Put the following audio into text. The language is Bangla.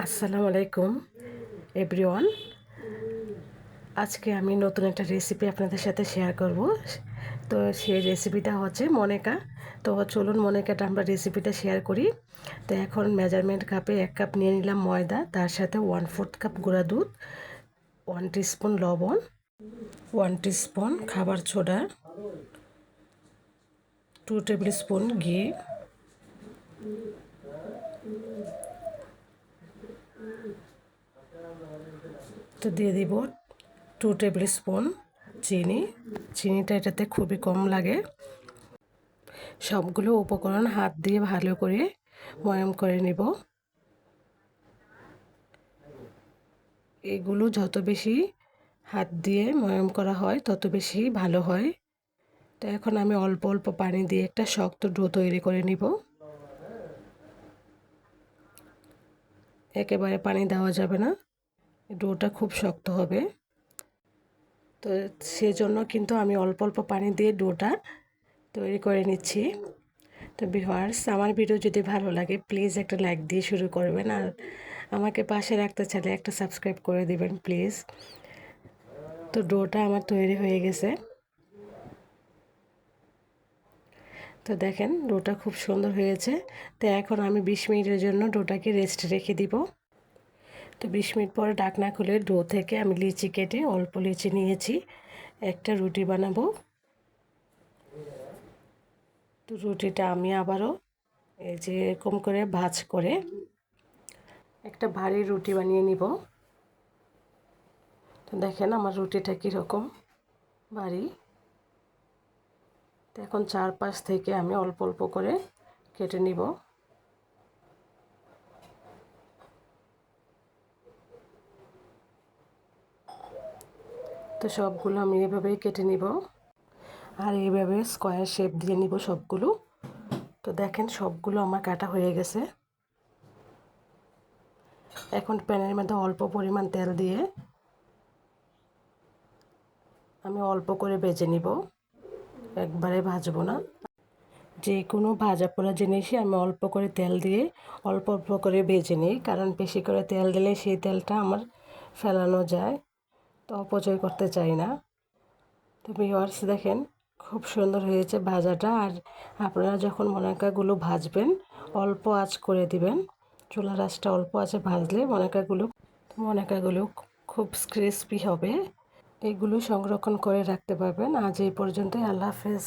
আসসালামু আলাইকুম এভরিওয়ান। আজকে আমি নতুন একটা রেসিপি আপনাদের সাথে শেয়ার করব। তো সেই রেসিপিটা হচ্ছে মনেকা। তো চলুন মনেকাটা আমরা রেসিপিটা শেয়ার করি। তো এখন মেজারমেন্ট কাপে 1 কাপ নিয়ে নিলাম ময়দা, তার সাথে 1/4 কাপ গুঁড়া দুধ, 1 টিস্পুন লবণ, 1 টিস্পুন খাবার সোডা, 2 টেবিল স্পুন ঘি, তো দিয়ে দিব 2 টেবিল স্পুন চিনি। চিনিটা এটাতে খুবই কম লাগে। সবগুলো উপকরণ হাত দিয়ে ভালো করে ময়াম করে নেব। এগুলো যত বেশি হাত দিয়ে ময়াম করা হয় তত বেশি ভালো হয়। তো এখন আমি অল্প অল্প পানি দিয়ে একটা শক্ত ডো তৈরি করে নিব। একেবারে পানি দেওয়া যাবে না, ডোটা খুব শক্ত হবে। তো সেজন্য কিন্তু আমি অল্প অল্প পানি দিয়ে ডোটা তৈরি করে নিচ্ছি। তো ভিউয়ার্স, আমার ভিডিও যদি ভালো লাগে প্লিজ একটা লাইক দিয়ে শুরু করবেন, আর আমাকে পাশে রাখতে চাইলে একটা সাবস্ক্রাইব করে দিবেন প্লিজ। তো ডোটা আমার তৈরি হয়ে গেছে। তো দেখেন ডোটা খুব সুন্দর হয়েছে। তো এখন আমি 20 মিনিটের জন্য ডোটাকে রেস্টে রেখে দিব। তো 20 মিনিট পরে ঢাকনা খুলে ডো থেকে আমি লিচি কেটে অল্প লিচি নিয়েছি, একটা রুটি বানাবো। তো রুটিটা আমি আবারও এই যে এরকম করে ভাঁজ করে একটা ভারী রুটি বানিয়ে নিব। তো দেখেন আমার রুটিটা কীরকম ভারী। তো এখন চারপাশ থেকে আমি অল্প অল্প করে কেটে নিব। তো সবগুলো আমি এভাবেই কেটে নিব, আর এইভাবে স্কোয়ার শেপ দিয়ে নিব সবগুলো। তো দেখেন সবগুলো আমার কাটা হয়ে গেছে। এখন প্যানের মধ্যে অল্প পরিমাণ তেল দিয়ে আমি অল্প করে ভেজে নিব, একবারে ভাজবো না। যে কোনো ভাজা পোড়া জিনিসই আমি অল্প করে তেল দিয়ে অল্প অল্প করে ভেজে নিই, কারণ বেশি করে তেল দিলে সেই তেলটা আমার ফেলানো যায়, তো অপচয় করতে চাই না। তো ভিউয়ার্স দেখেন খুব সুন্দর হয়েছে ভাজাটা। আর আপনারা যখন মনাকাগুলো ভাজবেন অল্প আঁচ করে দিবেন, চুলার আঁচটা অল্প আঁচে ভাজলে মনাকাগুলো খুব ক্রিস্পি হবে। এগুলো সংরক্ষণ করে রাখতে পারবেন। আজ এই পর্যন্তই, আল্লাহ হাফেজ।